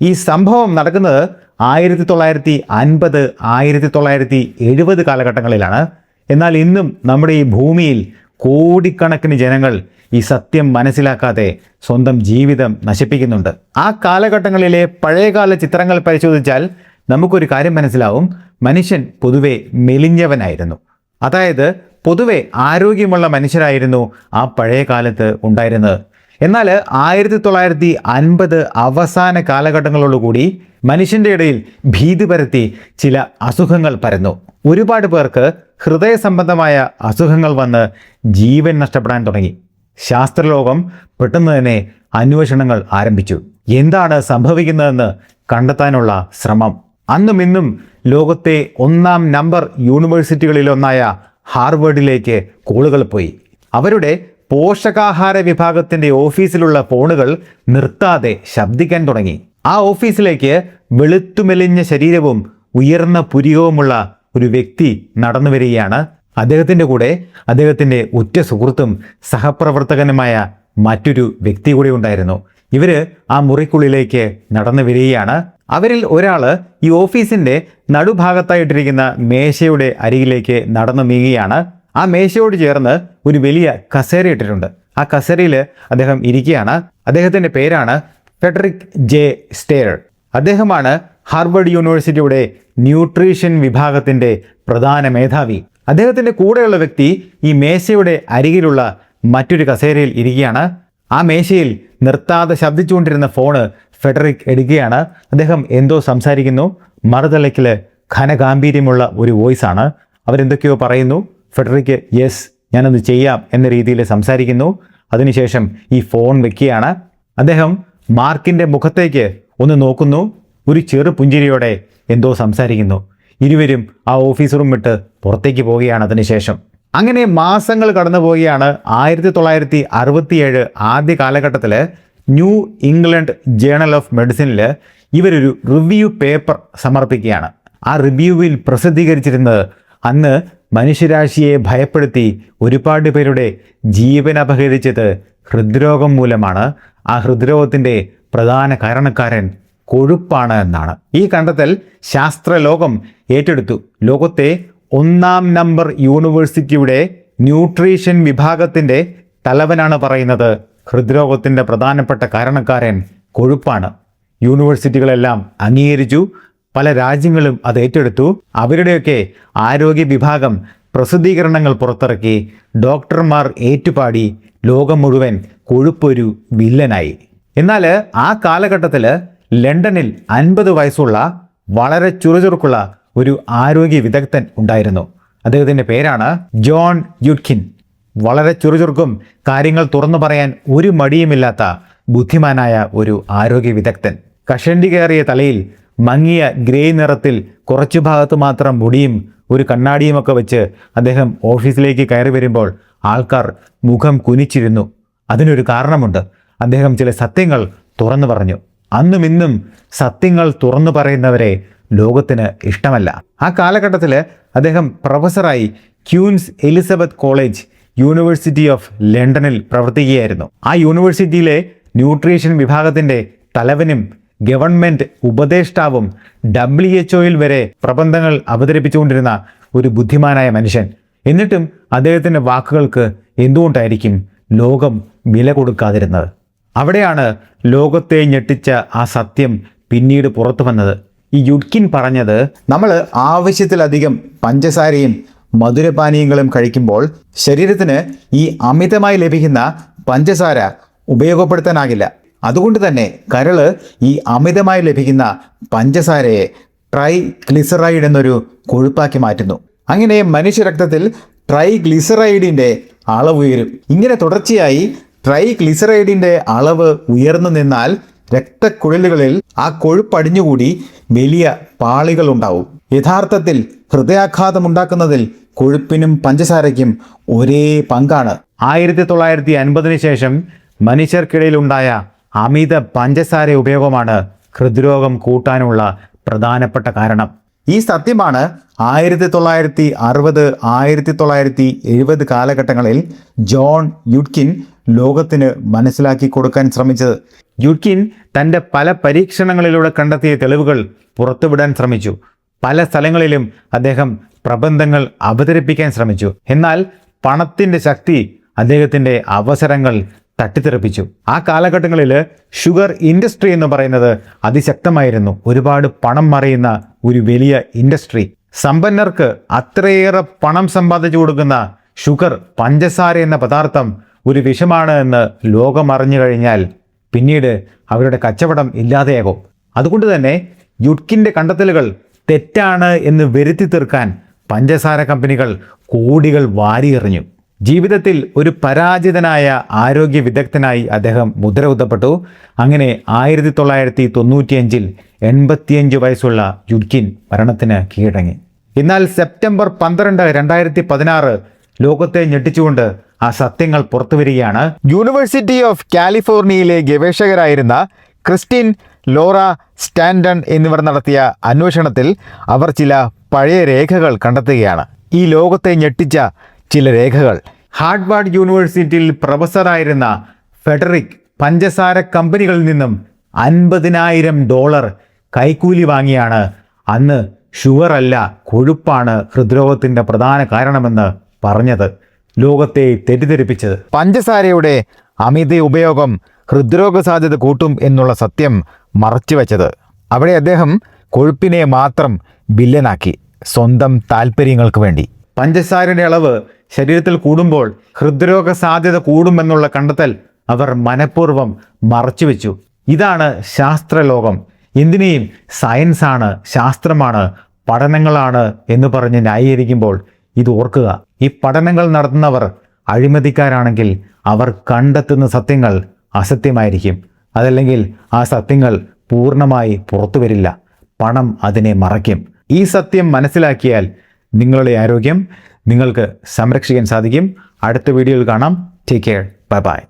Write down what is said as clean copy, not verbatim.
ഈ സംഭവം നടക്കുന്നത് 1950, 1970 കാലഘട്ടങ്ങളിലാണ്. എന്നാൽ ഇന്നും നമ്മുടെ ഈ ഭൂമിയിൽ കോടിക്കണക്കിന് ജനങ്ങൾ ഈ സത്യം മനസ്സിലാക്കാതെ സ്വന്തം ജീവിതം നശിപ്പിക്കുന്നുണ്ട്. ആ കാലഘട്ടങ്ങളിലെ പഴയകാല ചിത്രങ്ങൾ പരിശോധിച്ചാൽ നമുക്കൊരു കാര്യം മനസ്സിലാവും. മനുഷ്യൻ പൊതുവെ മെലിഞ്ഞവനായിരുന്നു. അതായത് പൊതുവെ ആരോഗ്യമുള്ള മനുഷ്യരായിരുന്നു ആ പഴയ കാലത്ത് ഉണ്ടായിരുന്നത്. എന്നാൽ 1950 അവസാന കാലഘട്ടങ്ങളോടുകൂടി മനുഷ്യൻ്റെ ഇടയിൽ ഭീതി പരത്തി ചില അസുഖങ്ങൾ പരന്നു. ഒരുപാട് പേർക്ക് ഹൃദയ സംബന്ധമായ അസുഖങ്ങൾ വന്ന് ജീവൻ നഷ്ടപ്പെടാൻ തുടങ്ങി. ശാസ്ത്രലോകം പെട്ടെന്ന് തന്നെ അന്വേഷണങ്ങൾ ആരംഭിച്ചു. എന്താണ് സംഭവിക്കുന്നതെന്ന് കണ്ടെത്താനുള്ള ശ്രമം. അന്നും ഇന്നും ലോകത്തെ 1-ാം നമ്പർ യൂണിവേഴ്സിറ്റികളിലൊന്നായ ഹാർവേഡിലേക്ക് കോളുകൾ പോയി. അവരുടെ പോഷകാഹാര വിഭാഗത്തിൻ്റെ ഓഫീസിലുള്ള ഫോണുകൾ നിർത്താതെ ശബ്ദിക്കാൻ തുടങ്ങി. ആ ഓഫീസിലേക്ക് വെളുത്തുമെലിഞ്ഞ ശരീരവും ഉയർന്ന പുരികവുമുള്ള ഒരു വ്യക്തി നടന്നു വരികയാണ്. അദ്ദേഹത്തിൻ്റെ കൂടെ അദ്ദേഹത്തിൻ്റെ ഉറ്റ സുഹൃത്തും സഹപ്രവർത്തകനുമായ മറ്റൊരു വ്യക്തി കൂടി ഉണ്ടായിരുന്നു. ഇവര് ആ മുറിക്കുള്ളിലേക്ക് നടന്നു വരികയാണ്. അവരിൽ ഒരാൾ ഈ ഓഫീസിൻ്റെ നടുഭാഗത്തായിട്ടിരിക്കുന്ന മേശയുടെ അരികിലേക്ക് നടന്നു നീങ്ങുകയാണ്. ആ മേശയോട് ചേർന്ന് ഒരു വലിയ കസേര ഇട്ടിട്ടുണ്ട്. ആ കസേരയിൽ അദ്ദേഹം ഇരിക്കുകയാണ്. അദ്ദേഹത്തിൻ്റെ പേരാണ് ഫെഡറിക് ജെ സ്റ്റെയർ. അദ്ദേഹമാണ് ഹാർവർഡ് യൂണിവേഴ്സിറ്റിയുടെ ന്യൂട്രീഷൻ വിഭാഗത്തിൻ്റെ പ്രധാന മേധാവി. അദ്ദേഹത്തിൻ്റെ കൂടെയുള്ള വ്യക്തി ഈ മേശയുടെ അരികിലുള്ള മറ്റൊരു കസേരയിൽ ഇരിക്കുകയാണ്. ആ മേശയിൽ നിർത്താതെ ശബ്ദിച്ചുകൊണ്ടിരുന്ന ഫോണ് ഫെഡറിക് എടുക്കുകയാണ്. അദ്ദേഹം എന്തോ സംസാരിക്കുന്നു. മറുതലയ്ക്കിൽ ഘനഗാംഭീര്യമുള്ള ഒരു വോയിസാണ്. അവരെന്തൊക്കെയോ പറയുന്നു. ഫെഡറിക്ക് യെസ് ഞാനത് ചെയ്യാം എന്ന രീതിയിൽ സംസാരിക്കുന്നു. അതിനുശേഷം ഈ ഫോൺ വെക്കുകയാണ്. അദ്ദേഹം മാർക്കിൻ്റെ മുഖത്തേക്ക് ഒന്ന് നോക്കുന്നു. ഒരു ചെറു പുഞ്ചിരിയോടെ എന്തോ സംസാരിക്കുന്നു. ഇരുവരും ആ ഓഫീസ് റൂം വിട്ട് പുറത്തേക്ക് പോവുകയാണ്. അതിനുശേഷം അങ്ങനെ മാസങ്ങൾ കടന്നു പോവുകയാണ്. 1967 ആദ്യ കാലഘട്ടത്തിൽ ന്യൂ ഇംഗ്ലണ്ട് ജേണൽ ഓഫ് മെഡിസിനിൽ ഇവരൊരു റിവ്യൂ പേപ്പർ സമർപ്പിക്കുകയാണ്. ആ റിവ്യൂവിൽ പ്രസിദ്ധീകരിച്ചിരുന്നത് അന്ന് മനുഷ്യരാശിയെ ഭയപ്പെടുത്തി ഒരുപാട് പേരുടെ ജീവൻ അപഹരിച്ചത് ഹൃദ്രോഗം മൂലമാണ്. ആ ഹൃദ്രോഗത്തിൻ്റെ പ്രധാന കാരണക്കാരൻ കൊഴുപ്പാണ് എന്നാണ്. ഈ കണ്ടെത്തൽ ശാസ്ത്രലോകം ഏറ്റെടുത്തു. ലോകത്തെ 1-ാം നമ്പർ യൂണിവേഴ്സിറ്റിയുടെ ന്യൂട്രീഷൻ വിഭാഗത്തിൻ്റെ തലവനാണ് പറയുന്നത് ഹൃദ്രോഗത്തിൻ്റെ പ്രധാനപ്പെട്ട കാരണക്കാരൻ കൊഴുപ്പാണ്. യൂണിവേഴ്സിറ്റികളെല്ലാം അംഗീകരിച്ചു. പല രാജ്യങ്ങളും അത് ഏറ്റെടുത്തു. അവരുടെയൊക്കെ ആരോഗ്യ വിഭാഗം പ്രസിദ്ധീകരണങ്ങൾ പുറത്തിറക്കി. ഡോക്ടർമാർ ഏറ്റുപാടി. ലോകം മുഴുവൻ കൊഴുപ്പൊരു വില്ലനായി. എന്നാൽ ആ കാലഘട്ടത്തിൽ ലണ്ടനിൽ 50 വയസ്സുള്ള വളരെ ചുറുചുറുക്കുള്ള ഒരു ആരോഗ്യ വിദഗ്ധൻ ഉണ്ടായിരുന്നു. അദ്ദേഹത്തിൻ്റെ പേരാണ് ജോൺ യുഡ്കിൻ. വളരെ ചുറുചുറുക്കും കാര്യങ്ങൾ തുറന്നു പറയാൻ ഒരു മടിയുമില്ലാത്ത ബുദ്ധിമാനായ ഒരു ആരോഗ്യ വിദഗ്ധൻ. കഷണ്ടി കയറിയ തലയിൽ മങ്ങിയ ഗ്രേ നിറത്തിൽ കുറച്ചു ഭാഗത്ത് മാത്രം മുടിയും ഒരു കണ്ണാടിയുമൊക്കെ വെച്ച് അദ്ദേഹം ഓഫീസിലേക്ക് കയറി വരുമ്പോൾ ആൾക്കാർ മുഖം കുനിച്ചിരുന്നു. അതിനൊരു കാരണമുണ്ട്. അദ്ദേഹം ചില സത്യങ്ങൾ തുറന്നു പറഞ്ഞു. അന്നും ഇന്നും സത്യങ്ങൾ തുറന്നു പറയുന്നവരെ ലോകത്തിന് ഇഷ്ടമല്ല. ആ കാലഘട്ടത്തിൽ അദ്ദേഹം പ്രൊഫസറായി ക്യൂൻസ് എലിസബത്ത് കോളേജ് യൂണിവേഴ്സിറ്റി ഓഫ് ലണ്ടനിൽ പ്രവർത്തിക്കുകയായിരുന്നു. ആ യൂണിവേഴ്സിറ്റിയിലെ ന്യൂട്രീഷൻ വിഭാഗത്തിൻ്റെ തലവനും ഗവൺമെൻറ് ഉപദേഷ്ടാവും WHO വരെ പ്രബന്ധങ്ങൾ അവതരിപ്പിച്ചുകൊണ്ടിരുന്ന ഒരു ബുദ്ധിമാനായ മനുഷ്യൻ. എന്നിട്ടും അദ്ദേഹത്തിൻ്റെ വാക്കുകൾക്ക് എന്തുകൊണ്ടായിരിക്കും ലോകം വില കൊടുക്കാതിരുന്നത്? അവിടെയാണ് ലോകത്തെ ഞെട്ടിച്ച ആ സത്യം പിന്നീട് പുറത്തു വന്നത്. ഈ യുഡ്കിൻ പറഞ്ഞത് നമ്മൾ ആവശ്യത്തിലധികം പഞ്ചസാരയും മധുരപാനീയങ്ങളും കഴിക്കുമ്പോൾ ശരീരത്തിന് ഈ അമിതമായി ലഭിക്കുന്ന പഞ്ചസാര ഉപയോഗപ്പെടുത്താനാകില്ല. അതുകൊണ്ട് തന്നെ കരള് ഈ അമിതമായി ലഭിക്കുന്ന പഞ്ചസാരയെ ട്രൈഗ്ലിസറൈഡ് എന്നൊരു കൊഴുപ്പാക്കി മാറ്റുന്നു. അങ്ങനെ മനുഷ്യരക്തത്തിൽ ട്രൈഗ്ലിസറൈഡിൻ്റെ അളവ് ഉയരും. ഇങ്ങനെ തുടർച്ചയായി ട്രൈഗ്ലിസറൈഡിൻ്റെ അളവ് ഉയർന്നു നിന്നാൽ രക്തക്കുഴലുകളിൽ ആ കൊഴുപ്പടിഞ്ഞുകൂടി വലിയ പാളികൾ ഉണ്ടാവും. യഥാർത്ഥത്തിൽ ഹൃദയാഘാതമുണ്ടാക്കുന്നതിൽ കൊഴുപ്പിനും പഞ്ചസാരയ്ക്കും ഒരേ പങ്കാണ്. 1950 ശേഷം മനുഷ്യർക്കിടയിലുണ്ടായ അമിത പഞ്ചസാര ഉപയോഗമാണ് ഹൃദ്രോഗം കൂട്ടാനുള്ള പ്രധാനപ്പെട്ട കാരണം. ഈ സത്യമാണ് 1960, 1970 കാലഘട്ടങ്ങളിൽ ജോൺ യുഡ്കിൻ ലോകത്തിന് മനസ്സിലാക്കി കൊടുക്കാൻ ശ്രമിച്ചത്. യുഡ്കിൻ തൻ്റെ പല പരീക്ഷണങ്ങളിലൂടെ കണ്ടെത്തിയ തെളിവുകൾ പുറത്തുവിടാൻ ശ്രമിച്ചു. പല സ്ഥലങ്ങളിലും അദ്ദേഹം പ്രബന്ധങ്ങൾ അവതരിപ്പിക്കാൻ ശ്രമിച്ചു. എന്നാൽ പണത്തിൻ്റെ ശക്തി അദ്ദേഹത്തിൻ്റെ അവസരങ്ങൾ തട്ടിത്തെറിപ്പിച്ചു. ആ കാലഘട്ടങ്ങളിൽ ഷുഗർ ഇൻഡസ്ട്രി എന്ന് പറയുന്നത് അതിശക്തമായിരുന്നു. ഒരുപാട് പണം മറിയുന്ന ഒരു വലിയ ഇൻഡസ്ട്രി. സമ്പന്നർക്ക് അത്രയേറെ പണം സമ്പാദിച്ചു കൊടുക്കുന്ന ഷുഗർ, പഞ്ചസാര എന്ന പദാർത്ഥം ഒരു വിഷമാണ് എന്ന് ലോകം അറിഞ്ഞു കഴിഞ്ഞാൽ പിന്നീട് അവരുടെ കച്ചവടം ഇല്ലാതെയാകും. അതുകൊണ്ട് തന്നെ യുഡ്കിൻ്റെ കണ്ടെത്തലുകൾ തെറ്റാണ് എന്ന് വരുത്തി തീർക്കാൻ പഞ്ചസാര കമ്പനികൾ കോടികൾ വാരിയെറിഞ്ഞു. ജീവിതത്തിൽ ഒരു പരാജിതനായ ആരോഗ്യ വിദഗ്ധനായി അദ്ദേഹം മുദ്രകുത്തപ്പെട്ടു. അങ്ങനെ 1995 85 വയസ്സുള്ള യുഡ്കിൻ മരണത്തിന് കീഴടങ്ങി. എന്നാൽ സെപ്റ്റംബർ 12, 2016 ലോകത്തെ ഞെട്ടിച്ചുകൊണ്ട് ആ സത്യങ്ങൾ പുറത്തുവരികയാണ്. യൂണിവേഴ്സിറ്റി ഓഫ് കാലിഫോർണിയയിലെ ഗവേഷകരായിരുന്ന ക്രിസ്റ്റിൻ, ലോറ സ്റ്റാൻഡൺ എന്നിവർ നടത്തിയ അന്വേഷണത്തിൽ അവർ ചില പഴയ രേഖകൾ കണ്ടെത്തുകയാണ്. ഈ ലോകത്തെ ഞെട്ടിച്ച ചില രേഖകൾ. ഹാർവാർഡ് യൂണിവേഴ്സിറ്റിയിൽ പ്രൊഫസറായിരുന്ന ഫെഡറിക് പഞ്ചസാര കമ്പനികളിൽ നിന്നും $50,000 കൈക്കൂലി വാങ്ങിയാണ് അന്ന് ഷുഗർ അല്ല, കൊഴുപ്പാണ് ഹൃദ്രോഗത്തിൻ്റെ പ്രധാന കാരണമെന്ന് പറഞ്ഞത്. ലോകത്തെ തെറ്റിദ്ധരിപ്പിച്ചത്. പഞ്ചസാരയുടെ അമിത ഉപയോഗം ഹൃദ്രോഗ സാധ്യത കൂട്ടും എന്നുള്ള സത്യം മറച്ചുവെച്ചത്. അവിടെ അദ്ദേഹം കൊഴുപ്പിനെ മാത്രം വില്ലനാക്കി, സ്വന്തം താല്പര്യങ്ങൾക്ക് വേണ്ടി. പഞ്ചസാരയുടെ അളവ് ശരീരത്തിൽ കൂടുമ്പോൾ ഹൃദ്രോഗ സാധ്യത കൂടുമെന്നുള്ള കണ്ടെത്തൽ അവർ മനഃപൂർവ്വം മറച്ചുവെച്ചു. ഇതാണ് ശാസ്ത്രലോകം. എന്തിനേയും സയൻസാണ്, ശാസ്ത്രമാണ്, പഠനങ്ങളാണ് എന്ന് പറഞ്ഞ് ന്യായീകരിക്കുമ്പോൾ ഇത് ഓർക്കുക. ഈ പഠനങ്ങൾ നടത്തുന്നവർ അഴിമതിക്കാരാണെങ്കിൽ അവർ കണ്ടെത്തുന്ന സത്യങ്ങൾ അസത്യമായിരിക്കും. അതല്ലെങ്കിൽ ആ സത്യങ്ങൾ പൂർണ്ണമായി പുറത്തു വരില്ല. പണം അതിനെ മറയ്ക്കും. ഈ സത്യം മനസ്സിലാക്കിയാൽ നിങ്ങളുടെ ആരോഗ്യം നിങ്ങൾക്ക് സംരക്ഷിക്കാൻ സാധിക്കും. അടുത്ത വീഡിയോയിൽ കാണാം. Take care. Bye bye.